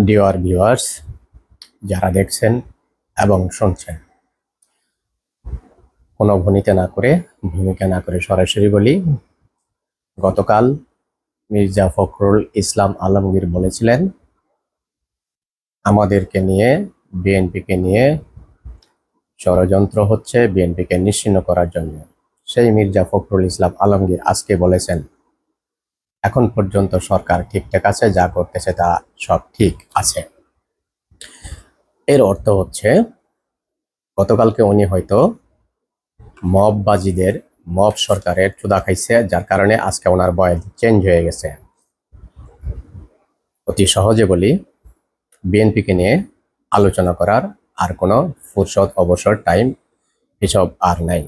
Dear viewers, যারা দেখছেন এবং শুনছেন, কোনো ভূমিকা না করে সরাসরি বলি, গতকাল মির্জা ফখরুল ইসলাম আলমগীর বলেছিলেন আমাদেরকে নিয়ে, বিএনপিকে নিয়ে ষড়যন্ত্র হচ্ছে বিএনপিকে নিশ্চিহ্ন করার জন্য। সেই মির্জা ফখরুল ইসলাম আলমগীর আজকে বলেছেন এখন পর্যন্ত সরকার ঠিকঠাক আছে, যা করতেছে তা সব ঠিক আছে। এর অর্থ হচ্ছে গতকালকে উনি হয়তো মববাজিদের, মব সরকারের চুদা খাইছে, যার কারণে আজকে ওনার বয়ান চেঞ্জ হয়ে গেছে। অতি সহজে বলি, বিএনপিকে নিয়ে আলোচনা করার আর কোনো ফুরসত, অবসর, টাইম এসব আর নাই।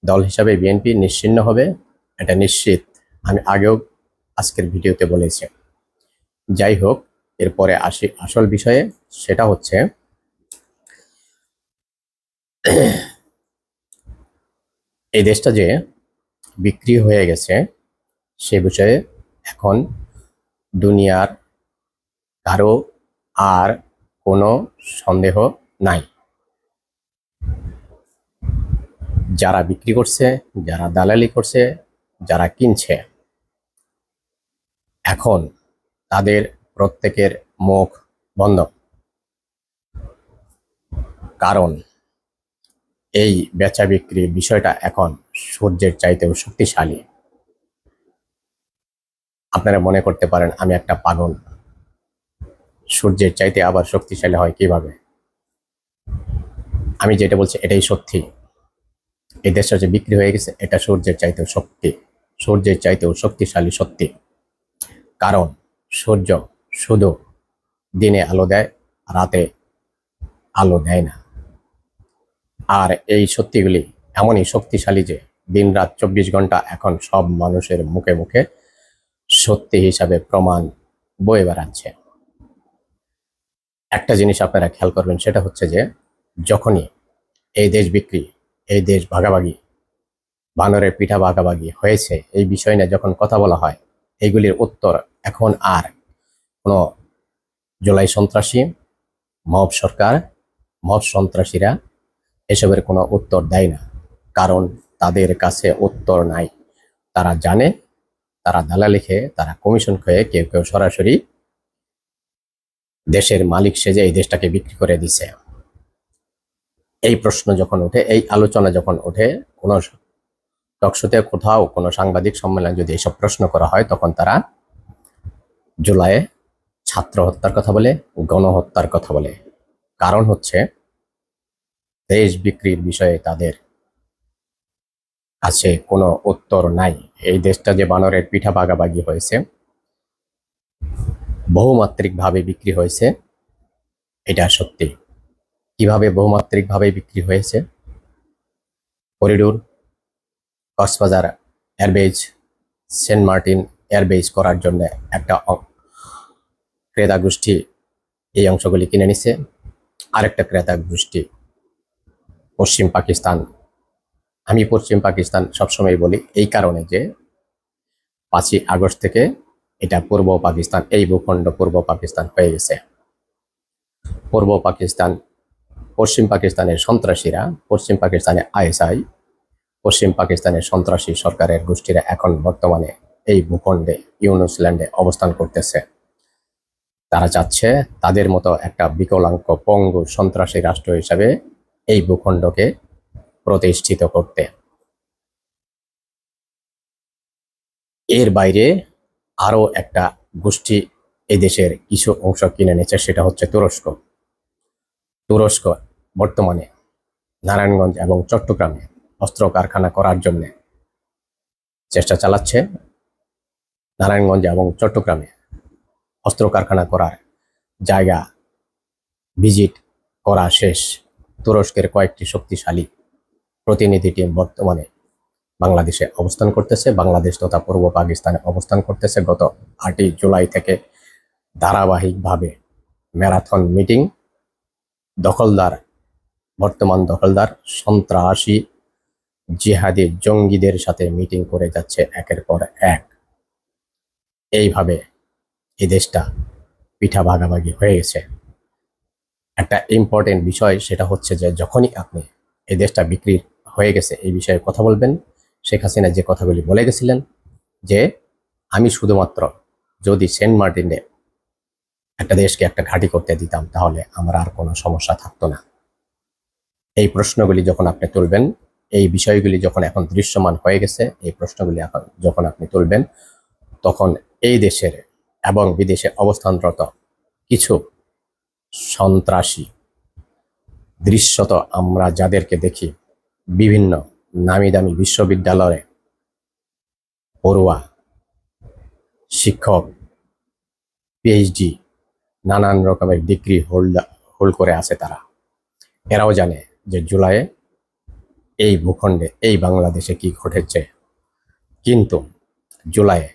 দল হিসাবে বিএনপি নিশ্চিহ্ন হবে, এটা নিশ্চিত। আমি আগেও আজকের ভিডিওতে বলেছি। যাই হোক, এরপরে আসি আসল বিষয়ে। সেটা হচ্ছে এই দেশটা যে বিক্রি হয়ে গেছে সে বিষয়ে এখন দুনিয়ার কারো আর কোনো সন্দেহ নাই। যারা বিক্রি করছে, যারা দালালি করছে, যারা কিনছে, এখন তাদের প্রত্যেকের মুখ বন্ধ। কারণ এই বেচা বিক্রির বিষয়টা এখন সূর্যের চাইতেও শক্তিশালী। আপনারা মনে করতে পারেন আমি একটা পাগল, সূর্যের চাইতে আবার শক্তিশালী হয় কিভাবে? আমি যেটা বলছি এটাই সত্যি। এই দেশটা যে বিক্রি হয়ে গেছে এটা সূর্যের চাইতেও সূর্যের চাইতেও শক্তিশালী সত্যি। কারণ সূর্য শুধু দিনে আলো দেয়, রাতে আলো দেয় না। আর এই সত্যিগুলি এমনই শক্তিশালী যে দিন রাত 24 ঘন্টা এখন সব মানুষের মুখে মুখে সত্যি হিসাবে প্রমাণ বয়ে বেড়াচ্ছে। একটা জিনিস আপনারা খেয়াল করবেন, সেটা হচ্ছে যে যখনই এই দেশ বিক্রি, এই দেশ ভাগাভাগি, বানরের পিঠা ভাগাভাগি হয়েছে, এই বিষয় নিয়ে যখন কথা বলা হয়, এইগুলির উত্তর এখন আর কোনো জুলাই সন্ত্রাসী, মব সরকার, মব সন্ত্রাসীরা এসবের কোনো উত্তর দেয় না। কারণ তাদের কাছে উত্তর নাই। তারা জানে তারা দালালি খেয়ে, তারা কমিশন খেয়ে, কেউ কেউ সরাসরি দেশের মালিক সেজে এই দেশটাকে বিক্রি করে দিছে। এই প্রশ্ন যখন ওঠে, এই আলোচনা যখন ওঠে, কোনো টকশোতে, কোথাও কোনো সাংবাদিক সম্মেলনে যদি এইসব প্রশ্ন করা হয়, তখন তারা জুলাইয়ে ছাত্র হত্যার কথা বলে, গণহত্যার কথা বলে। কারণ হচ্ছে দেশ বিক্রির বিষয়ে তাদের কাছে কোনো উত্তর নাই। এই দেশটা যে বানরের পিঠা ভাগাভাগি হয়েছে, বহুমাত্রিকভাবে বিক্রি হয়েছে, এটা সত্যি। কিভাবে বহুমাত্রিকভাবে বিক্রি হয়েছে? Corridor, Cox's Bazar airbase, Saint Martin airbase করার জন্য একটা ক্রেতা গোষ্ঠী এই অংশগুলি কিনে নিছে, আরেকটা ক্রেতা গোষ্ঠী পশ্চিম পাকিস্তান। আমি পশ্চিম পাকিস্তান সবসময় বলি এই কারণে যে 5ই আগস্ট থেকে এটা পূর্ব পাকিস্তান, এই ভূখণ্ড পূর্ব পাকিস্তান হয়ে গেছে। পূর্ব পাকিস্তান, পশ্চিম পাকিস্তানের সন্ত্রাসীরা, পশ্চিম পাকিস্তানে আইএসআই, পশ্চিম পাকিস্তানের সন্ত্রাসী সরকারের গোষ্ঠীরা এখন বর্তমানে এই ভূখণ্ডে, ইউনুসল্যান্ডে অবস্থান করতেছে। তারা চাচ্ছে তাদের মতো একটা বিকলাঙ্গ, পঙ্গু, সন্ত্রাসী রাষ্ট্র হিসাবে এই ভূখণ্ডকে প্রতিষ্ঠিত করতে। এর বাইরে আরো একটা গোষ্ঠী এই দেশের কিছু অংশ কিনে নিচ্ছে, সেটা হচ্ছে তুরস্ক। তুরস্ক বর্তমানে নারায়ণগঞ্জ এবং চট্টগ্রামে অস্ত্র কারখানা করার জন্য চেষ্টা চালাচ্ছে। নারায়ণগঞ্জ এবং চট্টগ্রামে অস্ত্র কারখানা করার জায়গা ভিজিট করা শেষ। তুরস্কের কয়েকটি শক্তিশালী প্রতিনিধি টিম বর্তমানে বাংলাদেশে অবস্থান করতেছে, বাংলাদেশ তথা পূর্ব পাকিস্তানে অবস্থান করতেছে। গত 8ই জুলাই থেকে ধারাবাহিকভাবে ম্যারাথন মিটিং, দখলদার, বর্তমান দখলদার সন্ত্রাসী জিহাদি জঙ্গিদের সাথে মিটিং করে যাচ্ছে একের পর এক। এইভাবে এই দেশটা পিঠা ভাগাভাগি হয়ে গেছে। একটা ইম্পর্টেন্ট বিষয় সেটা হচ্ছে যে যখনই আপনি এই দেশটা বিক্রি হয়ে গেছে এই বিষয়ে কথা বলবেন, শেখ হাসিনা যে কথাগুলি বলে গেছিলেন যে আমি শুধুমাত্র যদি সেন্ট মার্টিনে একটা দেশকে একটা ঘাঁটি করতে দিতাম তাহলে আমার আর কোনো সমস্যা থাকতো না। এই প্রশ্নগুলি যখন আপনি তুলবেন, এই বিষয়গুলি যখন এখন দৃশ্যমান হয়ে গেছে, এই প্রশ্নগুলি এখন যখন আপনি তুলবেন, তখন এই দেশের এবং বিদেশে অবস্থানরত কিছু সন্ত্রাসী, দৃশ্যত আমরা যাদেরকে দেখি বিভিন্ন নামি দামি বিশ্ববিদ্যালয়ে পড়ুয়া, শিক্ষক, পিএইচডি, নানান রকমের ডিগ্রি হোল্ড করে আছে তারা, এরাও জানে যে জুলাইয়ে এই ভূখণ্ডে এই বাংলাদেশে কি ঘটেছে। কিন্তু জুলাইয়ে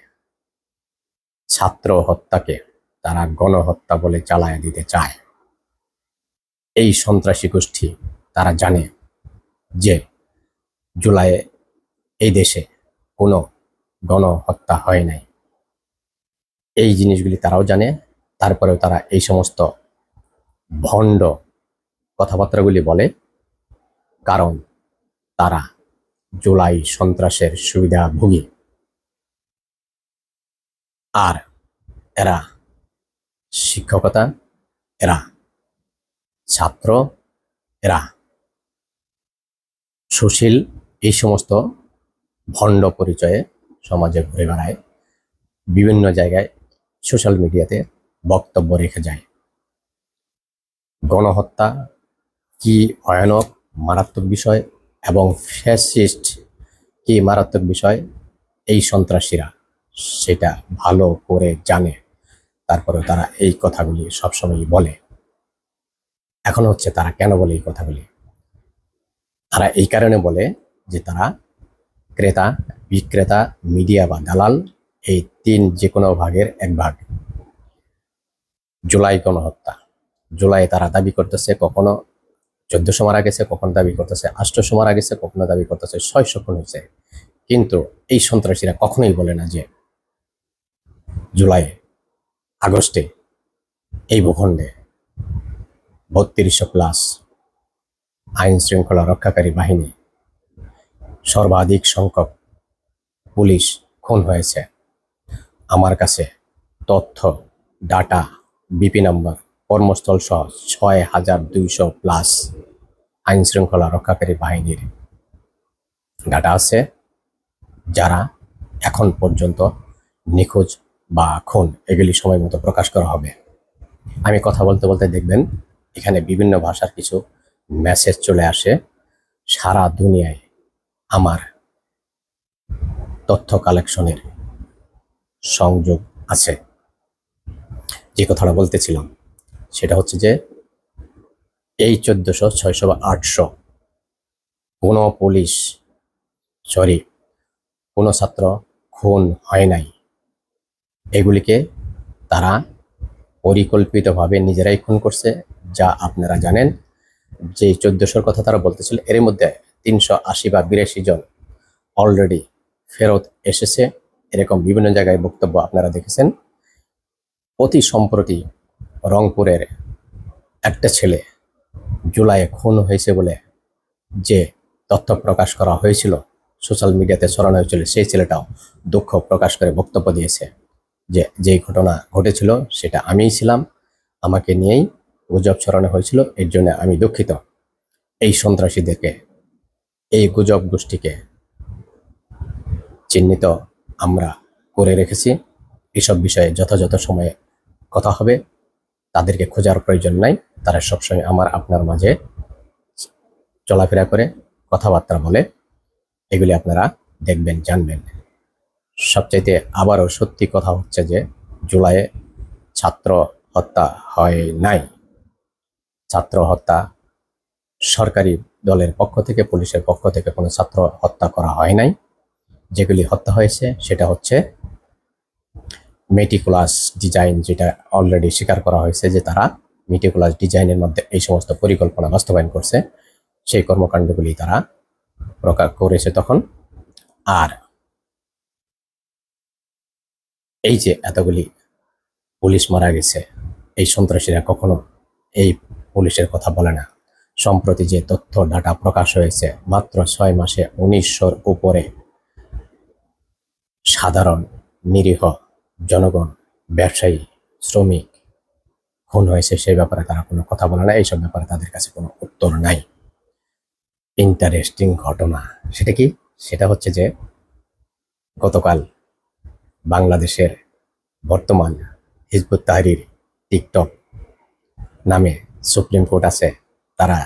ছাত্র হত্যাকে তারা গণহত্যা বলে চালায় দিতে চায়। এই সন্ত্রাসী গোষ্ঠী তারা জানে যে জুলাইয়ে এই দেশে কোনো গণহত্যা হয় নাই। এই জিনিসগুলি তারাও জানে, তারপরেও তারা এই সমস্ত ভণ্ড কথাবার্তাগুলি বলে, কারণ তারা জুলাই সন্ত্রাসের সুবিধাভোগী। আর এরা শিক্ষকতা, এরা ছাত্র, এরা সুশীল, এই সমস্ত ভণ্ড পরিচয়ে সমাজে ঘুরে বেড়ায়, বিভিন্ন জায়গায় সোশ্যাল মিডিয়াতে বক্তব্য রেখে যায়। গণহত্যা কি ভয়ানক মারাত্মক বিষয় এবং ফ্যাসিস্ট কি মারাত্মক বিষয়, এই সন্ত্রাসীরা সেটা ভালো করে জানে, তারপরে তারা এই কথাগুলি সবসময় বলে। এখন হচ্ছে তারা কেন বলে এই কথাগুলি? তারা এই কারণে বলে যে তারা ক্রেতা, বিক্রেতা, মিডিয়া বা দালাল, এই তিন যে কোনো ভাগের এক ভাগ। জুলাই গণহত্যা, জুলাই তারা দাবি করতেছে কখনো 1400 মারা গেছে, কখনো দাবি করতেছে 800 মারা গেছে, কখনো দাবি করতেছে 600 খুন হয়েছে। কিন্তু এই সন্ত্রাসীরা কখনোই বলে না যে জুলাই আগস্টে এই ভূখণ্ডে 3200+ আইন শৃঙ্খলা রক্ষাকারী বাহিনী, সর্বাধিক সংখ্যক পুলিশ খুন হয়েছে। আমার কাছে তথ্য, ডাটা, বিপি নাম্বার, কর্মস্থল সহ 6200+ আইন শৃঙ্খলা রক্ষাকারী বাহিনীর ডাটা আছে, যারা এখন পর্যন্ত নিখোঁজ বা খুন, এগুলি সময় মতো প্রকাশ করা হবে। আমি কথা বলতে বলতে দেখবেন এখানে বিভিন্ন ভাষার কিছু মেসেজ চলে আসে। সারা দুনিয়ায় আমার তথ্য কালেকশনের সংযোগ আছে। যে কথাটা বলতেছিলাম সেটা হচ্ছে যে এই 1400, 600 বা 800 কোনো পুলিশ, কোনো ছাত্র খুন হয় নাই। এগুলিকে তারা পরিকল্পিতভাবে নিজেরাই খুন করছে, যা আপনারা জানেন। যে 1400-র কথা তারা বলতেছিল, এর মধ্যে 380 বা 82 জন অলরেডি ফেরত এসেছে। এরকম বিভিন্ন জায়গায় বক্তব্য আপনারা দেখেছেন। অতি সম্প্রতি রংপুরের একটা ছেলে জুলাইয়ে খুন হয়েছে বলে যে তথ্য প্রকাশ করা হয়েছিল, সোশ্যাল মিডিয়াতে ছড়ানো হয়েছিল, সেই ছেলেটাও দুঃখ প্রকাশ করে বক্তব্য দিয়েছে যে যেই ঘটনা ঘটেছিল সেটা আমিই ছিলাম, আমাকে নিয়েই গুজব ছড়ানো হয়েছিল, এর জন্য আমি দুঃখিত। এই সন্ত্রাসীদেরকে, এই গুজব গোষ্ঠীকে চিহ্নিত আমরা করে রেখেছি। এসব বিষয়ে যথাযথ সময়ে কথা হবে, তাদেরকে খোঁজার প্রয়োজন নাই। তারা সবসময় আমার আপনার মাঝে চলাফেরা করে, কথাবার্তা বলে, এগুলি আপনারা দেখবেন, জানবেন। সবচাইতে আবারও সত্যি কথা হচ্ছে যে জুলাইয়ে ছাত্র হত্যা হয় নাই। ছাত্র হত্যা সরকারি দলের পক্ষ থেকে, পুলিশের পক্ষ থেকে কোনো ছাত্র হত্যা করা হয় নাই। যেগুলি হত্যা হয়েছে সেটা হচ্ছে মেটিকুলাস ডিজাইন, যেটা অলরেডি স্বীকার করা হয়েছে যে তারা মেটিকুলাস ডিজাইনের মধ্যে এই সমস্ত পরিকল্পনা বাস্তবায়ন করছে, সেই কর্মকাণ্ডগুলি তারা প্রকাশ করেছে তখন। আর এই যে এতগুলি পুলিশ মারা গেছে, এই সন্ত্রাসীরা কখনো এই পুলিশের কথা বলে না। সম্প্রতি যে তথ্য ডাটা প্রকাশ হয়েছে, মাত্র 6 মাসে 1900-র উপরে সাধারণ নিরীহ জনগণ, ব্যবসায়ী, শ্রমিক খুন হয়েছে, সেই ব্যাপারে তারা কোনো কথা বলে না। এইসব ব্যাপারে তাদের কাছে কোনো উত্তর নাই। ইন্টারেস্টিং ঘটনা সেটা কি? সেটা হচ্ছে যে গতকাল বাংলাদেশের বর্তমান হিজবুত তাহরীর টিকটক নামে সুপ্রিম কোর্ট আছে, তারা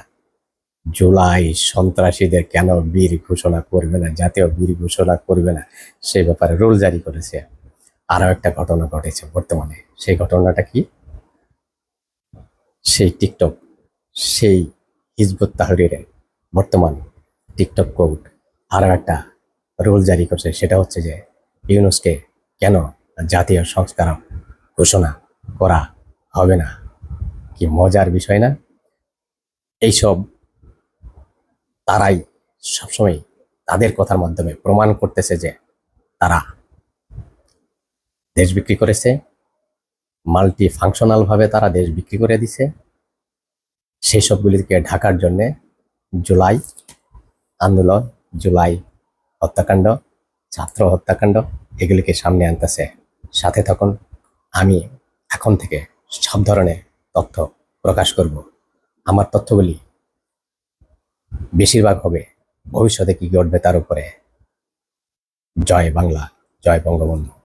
জুলাই সন্ত্রাসীদের কেন বীর ঘোষণা করবে না, জাতীয় বীর ঘোষণা করবে না, সেই ব্যাপারে রুল জারি করেছে। আরো একটা ঘটনা ঘটেছে বর্তমানে। সেই ঘটনাটা কি? সেই টিকটক, সেই হিজবুত তাহরীরের বর্তমান টিকটক কোর্ট আরো একটা রুল জারি করছে। সেটা হচ্ছে যে ইউনুসকে কেন জাতীয় সংস্কারক ঘোষণা করা হবে না। কি মজার বিষয় না? এইসব তারাই সবসময় তাদের কথার মাধ্যমে প্রমাণ করতেছে যে তারা দেশ বিক্রি করেছে, মাল্টি ফাংশনাল ভাবে তারা দেশ বিক্রি করে দিছে। সেই সবগুলিকে ঢাকার জন্য জুলাই আন্দোলন, জুলাই হত্যাকাণ্ড, ছাত্র হত্যাকাণ্ড এগুলিকে সামনে আনতেছে। সাথে থাকুন, আমি এখন থেকে সব ধরনের তথ্য প্রকাশ করব। আমার তথ্যগুলি বেশিরভাগ হবে ভবিষ্যতে কি ঘটবে তার উপরে। জয় বাংলা, জয় বঙ্গবন্ধু।